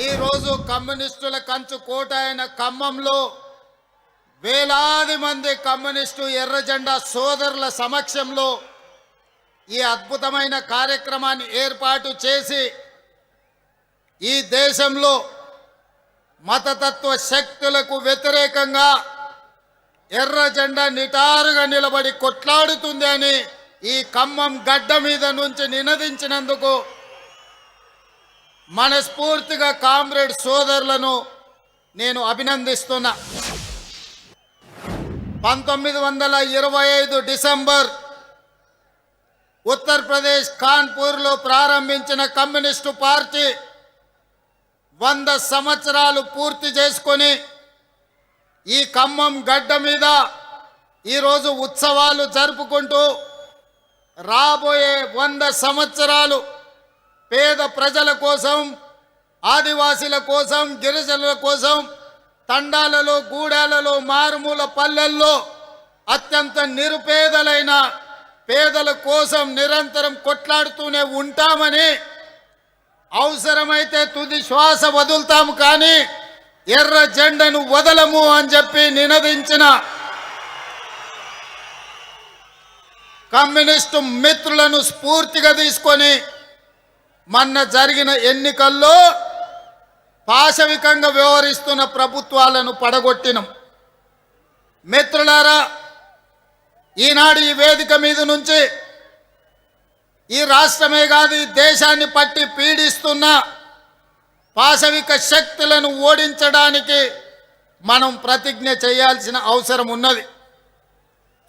ఈ రోజు కమ్యూనిస్టుల కంచు కోట అయిన ఖమ్మంలో వేలాది మంది కమ్యూనిస్టు ఎర్ర జెండా సోదరుల సమక్షంలో ఈ అద్భుతమైన కార్యక్రమాన్ని ఏర్పాటు చేసి ఈ దేశంలో మతతత్వ శక్తులకు వ్యతిరేకంగా ఎర్ర జెండా నిటారుగా నిలబడి కొట్లాడుతుంది అని ఈ ఖమ్మం గడ్డ మీద నుంచి నినదించినందుకు మనస్ఫూర్తిగా కామ్రేడ్ సోదరులను నేను అభినందిస్తున్నా. 1925 డిసెంబర్ ఉత్తరప్రదేశ్ కాన్పూర్లో ప్రారంభించిన కమ్యూనిస్టు పార్టీ 100 సంవత్సరాలు పూర్తి చేసుకొని ఈ ఖమ్మం గడ్డ మీద ఈరోజు ఉత్సవాలు జరుపుకుంటూ రాబోయే 100 సంవత్సరాలు పేద ప్రజల కోసం, ఆదివాసీల కోసం, గిరిజనుల కోసం తండాలలో, గూడాలలో, మారుమూల పల్లెల్లో అత్యంత నిరుపేదలైన పేదల కోసం నిరంతరం కొట్లాడుతూనే ఉంటామని, అవసరమైతే తుది శ్వాస వదులుతాము కానీ ఎర్ర జెండను వదలము అని చెప్పి నినదించిన కమ్యూనిస్టు మిత్రులను స్ఫూర్తిగా తీసుకొని మొన్న జరిగిన ఎన్నికల్లో పాశవికంగా వ్యవహరిస్తున్న ప్రభుత్వాలను పడగొట్టినం. మిత్రులారా, ఈనాడు ఈ వేదిక మీద నుంచి ఈ రాష్ట్రమే కాదు ఈ దేశాన్ని పట్టి పీడిస్తున్న పాశవిక శక్తులను ఓడించడానికి మనం ప్రతిజ్ఞ చేయాల్సిన అవసరం ఉన్నది.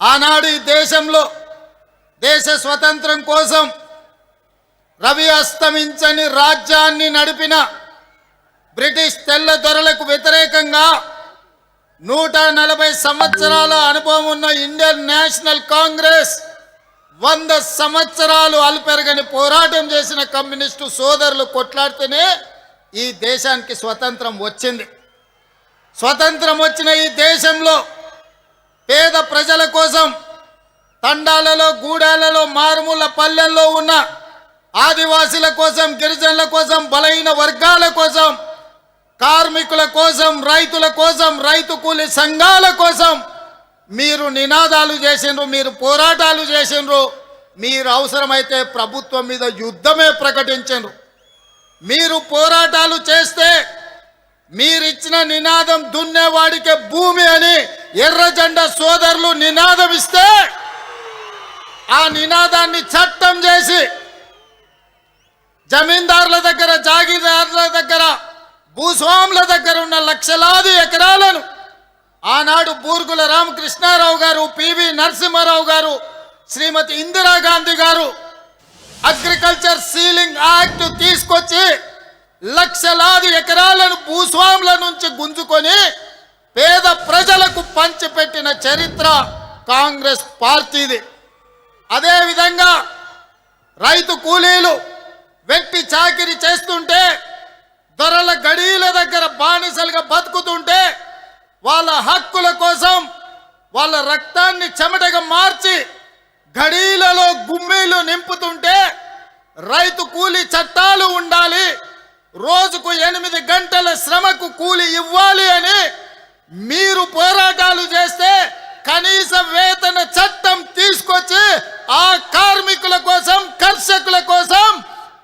ఆనాడు ఈ దేశంలో దేశ స్వతంత్రం కోసం రవి అస్తమించని రాజ్యాన్ని నడిపిన బ్రిటిష్ తెల్ల దొరలకు వ్యతిరేకంగా 140 సంవత్సరాల అనుభవం ఉన్న ఇండియన్ నేషనల్ కాంగ్రెస్ 100 సంవత్సరాలు అలుపెరగని పోరాటం చేసిన కమ్యూనిస్టు సోదరులు కొట్లాడితేనే ఈ దేశానికి స్వతంత్రం వచ్చింది. స్వతంత్రం వచ్చిన ఈ దేశంలో పేద ప్రజల కోసం తండాలలో, గూడాలలో, మారుమూల పల్లెల్లో ఉన్న ఆదివాసీల కోసం, గిరిజనుల కోసం, బలహీన వర్గాల కోసం, కార్మికుల కోసం, రైతుల కోసం, రైతు కూలి సంఘాల కోసం మీరు నినాదాలు చేసిండ్రు, మీరు పోరాటాలు చేసిండ్రు, మీరు అవసరమైతే ప్రభుత్వం మీద యుద్ధమే ప్రకటించండ్రు. మీరు పోరాటాలు చేస్తే మీరిచ్చిన నినాదం దున్నేవాడికే భూమి అని ఎర్ర జెండా సోదరులు నినాదం ఇస్తే ఆ నినాదాన్ని చట్టం చేసి జమీందారుల దగ్గర, జాగీర్దారుల దగ్గర, భూస్వాముల దగ్గర ఉన్న లక్షలాది ఎకరాలను ఆనాడు బూర్గుల రామకృష్ణారావు గారు, పివి నరసింహారావు గారు, శ్రీమతి ఇందిరాగాంధీ గారు అగ్రికల్చర్ సీలింగ్ యాక్ట్ తీసుకొచ్చి లక్షలాది ఎకరాలను భూస్వాముల నుంచి గుంజుకొని పేద ప్రజలకు పంచిపెట్టిన చరిత్ర కాంగ్రెస్ పార్టీది. అదేవిధంగా రైతు కూలీలు వెట్టి చాకిరి చేస్తుంటే, దొరల గడీల దగ్గర బానిసలుగా బతుకుతుంటే, వాళ్ళ హక్కుల కోసం వాళ్ళ రక్తాన్ని చెమటగా మార్చి గడీలలో గుమ్మీలు నింపుతుంటే రైతు కూలీ చట్టాలు ఉండాలి, రోజుకు 8 గంటల శ్రమకు కూలీ ఇవ్వాలి అని మీరు పోరాటాలు చేస్తే కనీస వేతన చట్టం తీసుకొచ్చి ఆ కార్మికుల కోసం, కర్షకుల కోసం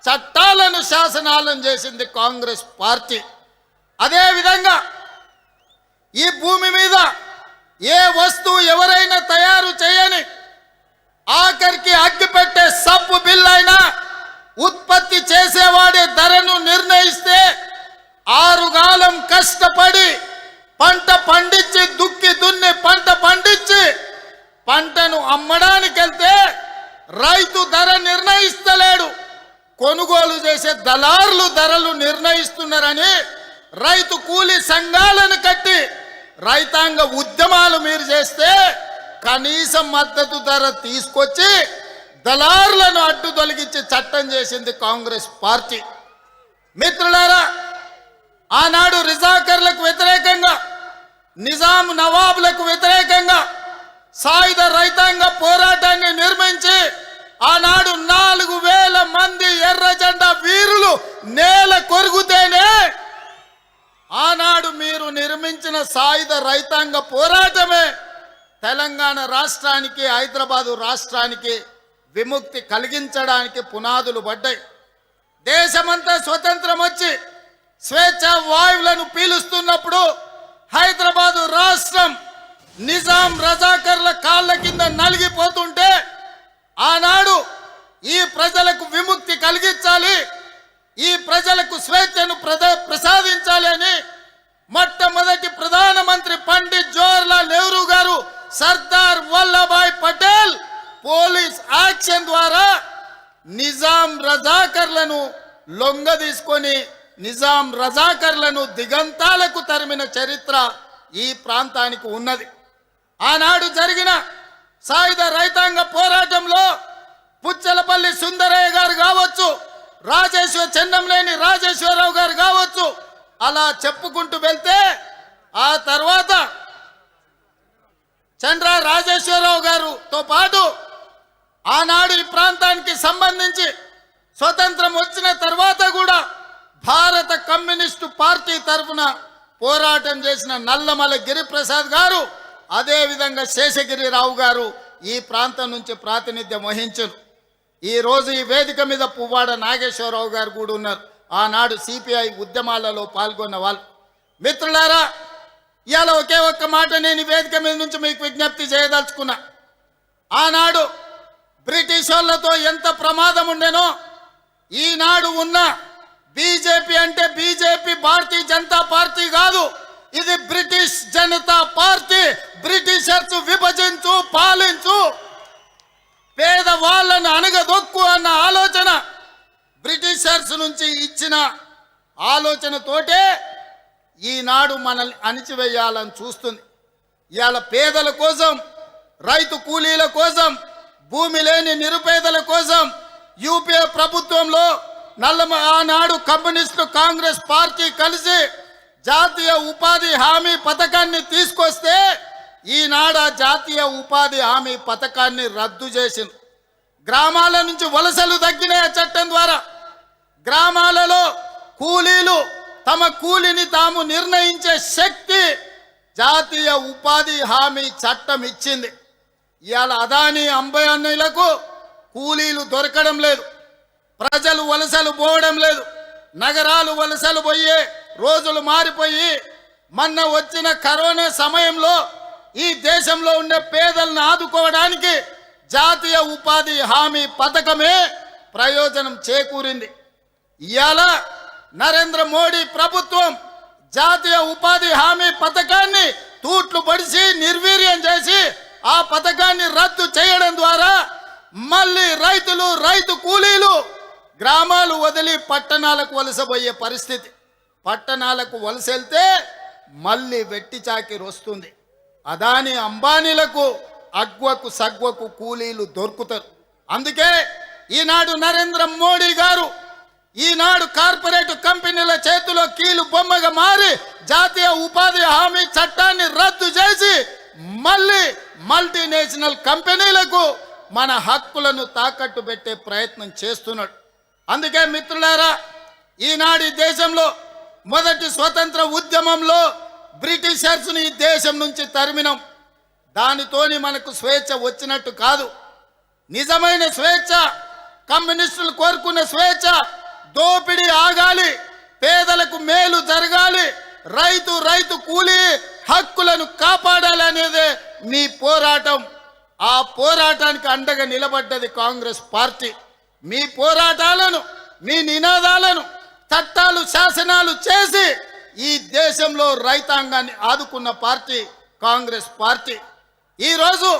చట్టాలను, శాసనాలను చేసింది కాంగ్రెస్ పార్టీ. అదేవిధంగా ఈ భూమి మీద ఏ వస్తువు ఎవరైనా తయారు చేయని, ఆఖరికి అగ్గిపెట్టే సబ్బు బిల్ అయినా ఉత్పత్తి చేసేవాడే ధరను నిర్ణయిస్తే 6 కాలం కష్టపడి పంట పండించి, దుక్కి దున్ని పంట పండించి పంటను అమ్మడానికి వెళ్తే రైతు ధర నిర్ణయిస్తలేడు, కొనుగోలు చేసే దళారులు ధరలు నిర్ణయిస్తున్నారని రైతు కూలీ సంఘాలను కట్టి రైతాంగ ఉద్యమాలు మీరు చేస్తే కనీస మద్దతు ధర తీసుకొచ్చి దళారులను అడ్డు తొలగించి చట్టం చేసింది కాంగ్రెస్ పార్టీ. మిత్రులారా, ఆనాడు రిజాకర్లకు వ్యతిరేకంగా, నిజాం నవాబులకు వ్యతిరేకంగా సాయుధ రైతాంగ పోరాటాన్ని నిర్మించి ఆనాడు 4000 మంది ఎర్ర జెండా వీరులు నేల కొరుగుతేనే ఆనాడు మీరు నిర్మించిన సాయుధ రైతాంగ పోరాటమే తెలంగాణ రాష్ట్రానికి, హైదరాబాదు రాష్ట్రానికి విముక్తి కలిగించడానికి పునాదులు పడ్డాయి. దేశమంతా స్వతంత్రం వచ్చి స్వేచ్ఛ వాయువులను పీలుస్తున్నప్పుడు హైదరాబాదు రాష్ట్రం నిజాం రజాకర్ల కాళ్ళ కింద నలిగిపోతుంటే ఆనాడు ఈ ప్రజలకు విముక్తి కలిగించాలి, ఈ ప్రజలకు స్వేచ్ఛను ప్రసాదించాలి అని మొట్టమొదటి ప్రధానమంత్రి పండిట్ జవహర్లాల్ నెహ్రూ గారు సర్దార్ వల్లభాయ్ పటేల్ పోలీస్ యాక్షన్ ద్వారా నిజాం రజాకర్లను లొంగ తీసుకొని నిజాం రజాకర్లను దిగంతాలకు తరిమిన చరిత్ర ఈ ప్రాంతానికి ఉన్నది. ఆనాడు జరిగిన సాయుధ రైతాంగ పోరాటంలో పుచ్చలపల్లి సుందరయ్య గారు కావచ్చు, చెన్నంనేని రాజేశ్వరరావు గారు కావచ్చు, అలా చెప్పుకుంటూ వెళ్తే ఆ తర్వాత చంద్ర రాజేశ్వరరావు గారుతో పాటు ఆనాడు ఈ ప్రాంతానికి సంబంధించి స్వతంత్రం వచ్చిన తర్వాత కూడా భారత కమ్యూనిస్టు పార్టీ తరఫున పోరాటం చేసిన నల్లమల గిరిప్రసాద్ గారు, అదేవిధంగా శేషగిరిరావు గారు ఈ ప్రాంతం నుంచి ప్రాతినిధ్యం వహించారు. ఈరోజు ఈ వేదిక మీద పువ్వాడ నాగేశ్వరరావు గారు కూడా ఉన్నారు, ఆనాడు సిపిఐ ఉద్యమాలలో పాల్గొన్న వాళ్ళు. మిత్రులారా, ఇవాళ ఒకే ఒక్క మాట నేను ఈ వేదిక మీద నుంచి మీకు విజ్ఞప్తి చేయదలుచుకున్నా. ఆనాడు బ్రిటిష్ వాళ్ళతో ఎంత ప్రమాదం ఉండేనో ఈనాడు ఉన్న బీజేపీ అంటే బీజేపీ భారతీయ జనతా పార్టీ కాదు, ఇది బ్రిటిష్ జనతా పార్టీ. బ్రిటిషర్స్ విభజించు, పాలించు, పేదవాళ్ళను అణగదొక్కు అన్న ఆలోచన బ్రిటిషర్స్ నుంచి ఇచ్చిన ఆలోచనతోటే ఈనాడు మనల్ని అణిచివేయాలని చూస్తుంది. ఇవాళ పేదల కోసం, రైతు కూలీల కోసం, భూమి లేని నిరుపేదల కోసం యూపీఏ ప్రభుత్వంలో ఆనాడు కమ్యూనిస్టు కాంగ్రెస్ పార్టీ కలిసి జాతీయ ఉపాధి హామీ పథకాన్ని తీసుకొస్తే ఈనాడు ఆ జాతీయ ఉపాధి హామీ పథకాన్ని రద్దు చేసింది. గ్రామాల నుంచి వలసలు తగ్గిన చట్టం ద్వారా గ్రామాలలో కూలీలు తమ కూలిని తాము నిర్ణయించే శక్తి జాతీయ ఉపాధి హామీ చట్టం ఇచ్చింది. ఇవాళ అదానీ అంబానీలకు కూలీలు దొరకడం లేదు, ప్రజలు వలసలు పోవడం లేదు, నగరాలు వలసలు పోయే రోజులు మారిపోయి మొన్న వచ్చిన కరోనా సమయంలో ఈ దేశంలో ఉండే పేదలను ఆదుకోవడానికి జాతీయ ఉపాధి హామీ పథకమే ప్రయోజనం చేకూరింది. ఇవాళ నరేంద్ర మోడీ ప్రభుత్వం జాతీయ ఉపాధి హామీ పథకాన్ని తూట్లు పడిచి నిర్వీర్యం చేసి ఆ పథకాన్ని రద్దు చేయడం ద్వారా మళ్ళీ రైతులు, రైతు కూలీలు గ్రామాలు వదిలి పట్టణాలకు వలసపోయే పరిస్థితి. పట్టణాలకు వలస వెళ్తే మళ్ళీ వెట్టి చాకిరి వస్తుంది. అదాని అంబానీలకు అగ్వకు సగ్వకు కూలీలు దొరుకుతారు. అందుకే ఈనాడు నరేంద్ర మోడీ గారు ఈనాడు కార్పొరేట్ కంపెనీల చేతిలో కీలు బొమ్మగా మారి జాతీయ ఉపాధి హామీ చట్టాన్ని రద్దు చేసి మళ్ళీ మల్టీనేషనల్ కంపెనీలకు మన హక్కులను తాకట్టు పెట్టే ప్రయత్నం చేస్తున్నాడు. అందుకే మిత్రులారా, ఈనాడు ఈ దేశంలో మొదటి స్వతంత్ర ఉద్యమంలో బ్రిటిషర్స్ని ఈ దేశం నుంచి తరిమినాం. దానితోని మనకు స్వేచ్ఛ వచ్చినట్టు కాదు. నిజమైన స్వేచ్ఛ, కమ్యూనిస్టులు కోరుకున్న స్వేచ్ఛ, దోపిడీ ఆగాలి, పేదలకు మేలు జరగాలి, రైతు కూలీ హక్కులను కాపాడాలి అనేదే మీ పోరాటం. ఆ పోరాటానికి అండగా నిలబడ్డది కాంగ్రెస్ పార్టీ. మీ పోరాటాలను, మీ నినాదాలను చట్టాలు, శాసనాలు చేసి ఈ దేశంలో రైతాంగాన్ని ఆదుకున్న పార్టీ కాంగ్రెస్ పార్టీ. ఈరోజు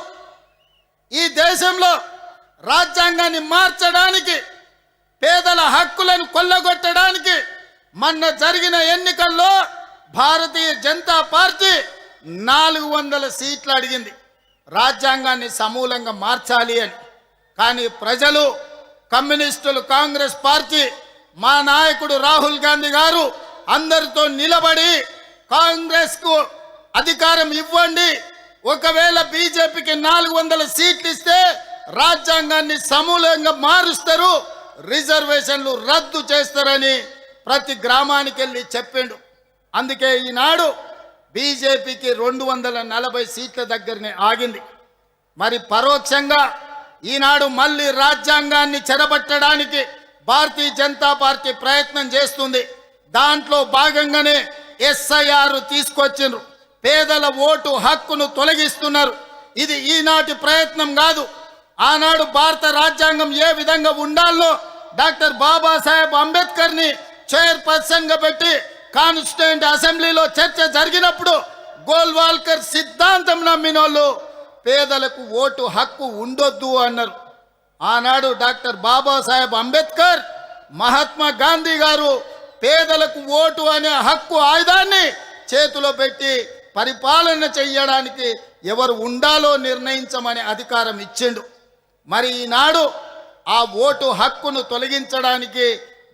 ఈ దేశంలో రాజ్యాంగాన్ని మార్చడానికి, పేదల హక్కులను కొల్లగొట్టడానికి మొన్న జరిగిన ఎన్నికల్లో భారతీయ జనతా పార్టీ 400 సీట్లు అడిగింది రాజ్యాంగాన్ని సమూలంగా మార్చాలి అని. కానీ ప్రజలు, కమ్యూనిస్టులు, కాంగ్రెస్ పార్టీ, మా నాయకుడు రాహుల్ గాంధీ గారు అందరితో నిలబడి కాంగ్రెస్కు అధికారం ఇవ్వండి, ఒకవేళ బీజేపీకి 400 సీట్లు ఇస్తే రాజ్యాంగాన్ని సమూలంగా మారుస్తారు, రిజర్వేషన్లు రద్దు చేస్తారని ప్రతి గ్రామానికి వెళ్ళి చెప్పిండు. అందుకే ఈనాడు బీజేపీకి 240 సీట్ల దగ్గరనే ఆగింది. మరి పరోక్షంగా ఈనాడు మళ్ళీ రాజ్యాంగాన్ని చెరబట్టడానికి భారతీయ జనతా పార్టీ ప్రయత్నం చేస్తుంది. దాంట్లో భాగంగానే ఎస్ఐఆర్ తీసుకొచ్చిండ్రు. పేదల ఓటు హక్కును తొలగిస్తున్నారు. ఇది ఈనాటి ప్రయత్నం కాదు. ఆనాడు భారత రాజ్యాంగం ఏ విధంగా ఉండాలో డాక్టర్ బాబాసాహెబ్ అంబేద్కర్ని చైర్పర్సన్గా పెట్టి కాన్స్టిట్యూయెంట్ అసెంబ్లీలో చర్చ జరిగినప్పుడు గోల్వాల్కర్ సిద్ధాంతం నమ్మినోళ్ళు పేదలకు ఓటు హక్కు ఉండొద్దు అన్నారు. ఆనాడు డాక్టర్ బాబాసాహెబ్ అంబేద్కర్, మహాత్మా గాంధీ గారు పేదలకు ఓటు అనే హక్కు ఆయుధాన్ని చేతిలో పెట్టి పరిపాలన చెయ్యడానికి ఎవరు ఉండాలో నిర్ణయించమని అధికారం ఇచ్చిండు. మరి ఈనాడు ఆ ఓటు హక్కును తొలగించడానికి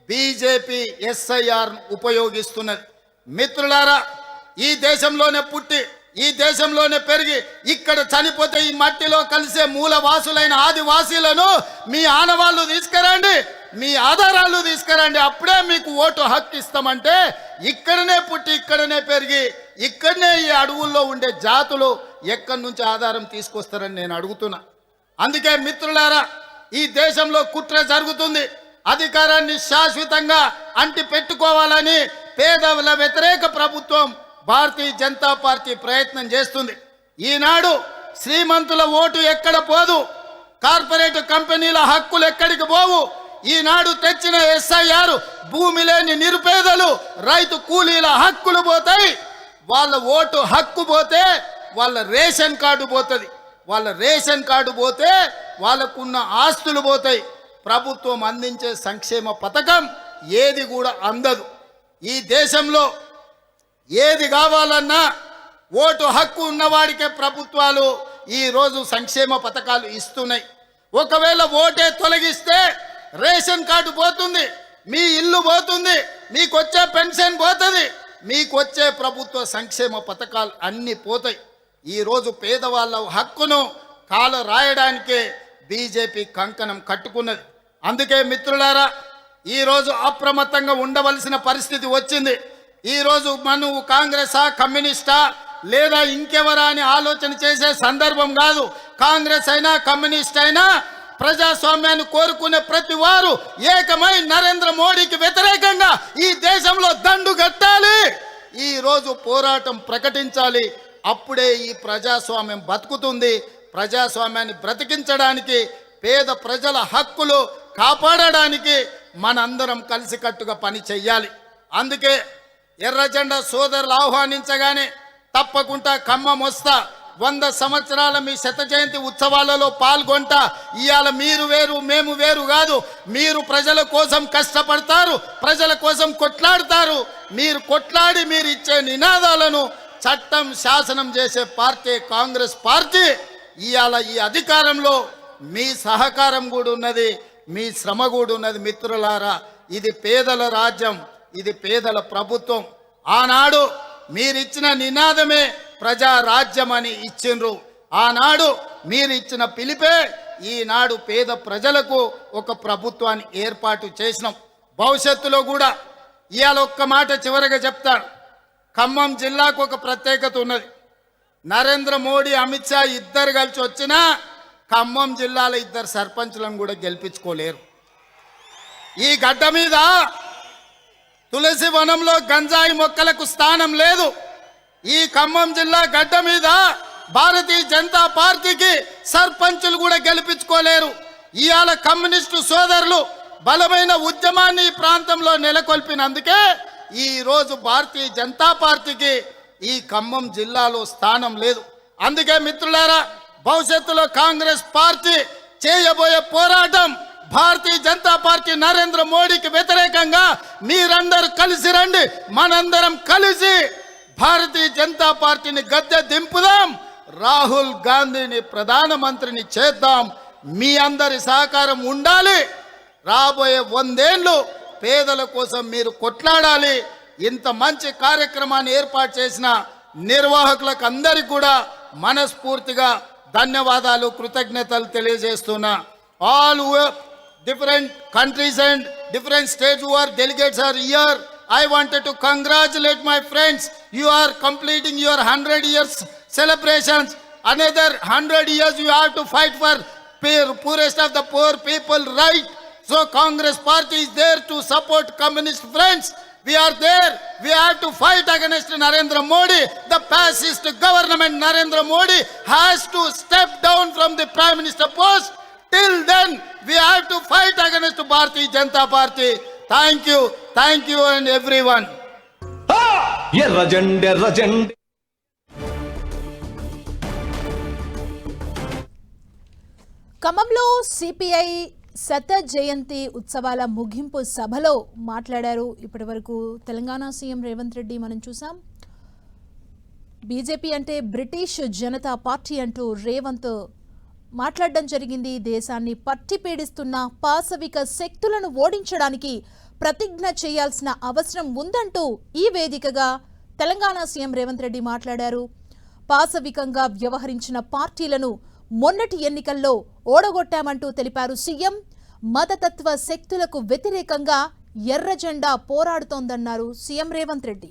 బీజేపీ ఎస్ఐఆర్ ఉపయోగిస్తున్నది. మిత్రులారా, ఈ దేశంలోనే పుట్టి ఈ దేశంలోనే పెరిగి ఇక్కడ చనిపోతే ఈ మట్టిలో కలిసే మూలవాసులైన ఆదివాసీలను మీ ఆనవాళ్ళు తీసుకురండి, మీ ఆధారాలు తీసుకురండి, అప్పుడే మీకు ఓటు హక్కు ఇస్తామంటే ఇక్కడనే పుట్టి ఇక్కడనే పెరిగి ఇక్కడనే ఈ అడవుల్లో ఉండే జాతులు ఎక్కడి నుంచి ఆధారం తీసుకొస్తారని నేను అడుగుతున్నా. అందుకే మిత్రులారా, ఈ దేశంలో కుట్ర జరుగుతుంది. అధికారాన్ని శాశ్వతంగా అంటి పెట్టుకోవాలని పేదల వ్యతిరేక ప్రభుత్వం భారతీయ జనతా పార్టీ ప్రయత్నం చేస్తుంది. ఈనాడు శ్రీమంతుల ఓటు ఎక్కడ పోదు, కార్పొరేట్ కంపెనీల హక్కులు ఎక్కడికి పోవు. ఈనాడు తెచ్చిన ఎస్ఐఆర్ భూమి లేని నిరుపేదలు, రైతు కూలీల హక్కులు పోతాయి. వాళ్ళ ఓటు హక్కు పోతే వాళ్ళ రేషన్ కార్డు పోతుంది. వాళ్ళ రేషన్ కార్డు పోతే వాళ్ళకున్న ఆస్తులు పోతాయి. ప్రభుత్వం అందించే సంక్షేమ పథకం ఏది కూడా అందదు. ఈ దేశంలో ఏది కావాలన్నా ఓటు హక్కు ఉన్నవాడికే ప్రభుత్వాలు ఈరోజు సంక్షేమ పథకాలు ఇస్తున్నాయి. ఒకవేళ ఓటే తొలగిస్తే రేషన్ కార్డు పోతుంది, మీ ఇల్లు పోతుంది, మీకు వచ్చే పెన్షన్ పోతుంది, మీకు వచ్చే ప్రభుత్వ సంక్షేమ పథకాలు అన్నీ పోతాయి. ఈరోజు పేదవాళ్ళ హక్కును కాల రాయడానికే బీజేపీ కంకణం కట్టుకున్నది. అందుకే మిత్రులారా, ఈరోజు అప్రమత్తంగా ఉండవలసిన పరిస్థితి వచ్చింది. ఈరోజు నువ్వు కాంగ్రెసా కమ్యూనిస్టా లేదా ఇంకెవరా అని ఆలోచన చేసే సందర్భం కాదు. కాంగ్రెస్ అయినా కమ్యూనిస్ట్ అయినా ప్రజాస్వామ్యాన్ని కోరుకునే ప్రతి వారు ఏకమై నరేంద్ర మోడీకి వ్యతిరేకంగా ఈ దేశంలో దండు కట్టాలి. ఈరోజు పోరాటం ప్రకటించాలి. అప్పుడే ఈ ప్రజాస్వామ్యం బతుకుతుంది. ప్రజాస్వామ్యాన్ని బ్రతికించడానికి, పేద ప్రజల హక్కులు కాపాడడానికి మనందరం కలిసికట్టుగా పని చెయ్యాలి. అందుకే ఎర్రజెండా సోదరులు ఆహ్వానించగానే తప్పకుండా ఖమ్మం వస్తా, 100 సంవత్సరాల మీ శత జయంతి ఉత్సవాలలో పాల్గొంటా. ఇవాళ మీరు వేరు మేము వేరు కాదు. మీరు ప్రజల కోసం కష్టపడతారు, ప్రజల కోసం కొట్లాడతారు. మీరు కొట్లాడి మీరు ఇచ్చే నినాదాలను చట్టం శాసనం చేసే పార్టీ కాంగ్రెస్ పార్టీ. ఇవాళ ఈ అధికారంలో మీ సహకారం కూడా ఉన్నది, మీ శ్రమ కూడా ఉన్నది. మిత్రులారా, ఇది పేదల రాజ్యం, ఇది పేదల ప్రభుత్వం. ఆనాడు మీరిచ్చిన నినాదమే ప్రజా రాజ్యం అని ఇచ్చిండ్రు. ఆనాడు మీరు ఇచ్చిన పిలిపే ఈనాడు పేద ప్రజలకు ఒక ప్రభుత్వాన్ని ఏర్పాటు చేసినాం. భవిష్యత్తులో కూడా ఇవాళ ఒక్క మాట చివరిగా చెప్తాను. ఖమ్మం జిల్లాకు ఒక ప్రత్యేకత ఉన్నది. నరేంద్ర మోడీ, అమిత్ షా ఇద్దరు కలిసి వచ్చినా ఖమ్మం జిల్లాలో 2 సర్పంచులను కూడా గెలిపించుకోలేరు. ఈ గడ్డ మీద తులసి వనంలో గంజాయి మొక్కలకు స్థానం లేదు. ఈ ఖమ్మం జిల్లా గడ్డ మీద భారతీయ జనతా పార్టీకి సర్పంచులు కూడా గెలిపించుకోలేరు. ఇవాళ కమ్యూనిస్టు సోదరులు బలమైన ఉద్యమాన్ని ఈ ప్రాంతంలో నెలకొల్పినందుకే ఈరోజు భారతీయ జనతా పార్టీకి ఈ ఖమ్మం జిల్లాలో స్థానం లేదు. అందుకే మిత్రులారా, భవిష్యత్తులో కాంగ్రెస్ పార్టీ చేయబోయే పోరాటం భారతీయ జనతా పార్టీ నరేంద్ర మోడీకి వ్యతిరేకంగా మీరందరూ కలిసి రండి. మనందరం కలిసి భారతీయ జనతా పార్టీని గద్దె దింపుదాం. రాహుల్ గాంధీని ప్రధానమంత్రిని చేద్దాం. మీ అందరి సహకారం ఉండాలి. రాబోయే 100 ఏళ్ళు పేదల కోసం మీరు కొట్లాడాలి. ఇంత మంచి కార్యక్రమాన్ని ఏర్పాటు చేసిన నిర్వాహకులకు అందరికీ కూడా మనస్ఫూర్తిగా ధన్యవాదాలు, కృతజ్ఞతలు తెలియజేస్తున్నా. All who different countries and different states who are delegates are here I wanted to congratulate my friends. You are completing your 100 years celebrations. Another 100 years you have to fight for poorest of the poor people, right? So Congress party is there to support communist friends. We are there. We have to fight against Narendra Modi. The fascist government Narendra Modi has to step down from the Prime Minister post. Till then, we have to fight against Bharatiya Janata Party. Thank you and everyone. ఎర్ర జెండె ఖమ్మంలో CPI శత జయంతి ఉత్సవాల ముగింపు సభలో మాట్లాడారు. ఇప్పటి వరకు Telangana CM Revanth Reddy మనం చూసాం. బీజేపీ అంటే బ్రిటిష్ జనతా పార్టీ అంటూ రేవంత్ మాట్లాడడం జరిగింది. దేశాన్ని పట్టి పీడిస్తున్న పాశవిక శక్తులను ఓడించడానికి ప్రతిజ్ఞ చేయాల్సిన అవసరం ఉందంటూ ఈ వేదికగా తెలంగాణ సీఎం రేవంత్ రెడ్డి మాట్లాడారు. పాశవికంగా వ్యవహరించిన పార్టీలను మొన్నటి ఎన్నికల్లో ఓడగొట్టామంటూ తెలిపారు సీఎం. మతతత్వ శక్తులకు వ్యతిరేకంగా ఎర్ర జెండా పోరాడుతోందన్నారు సీఎం రేవంత్ రెడ్డి.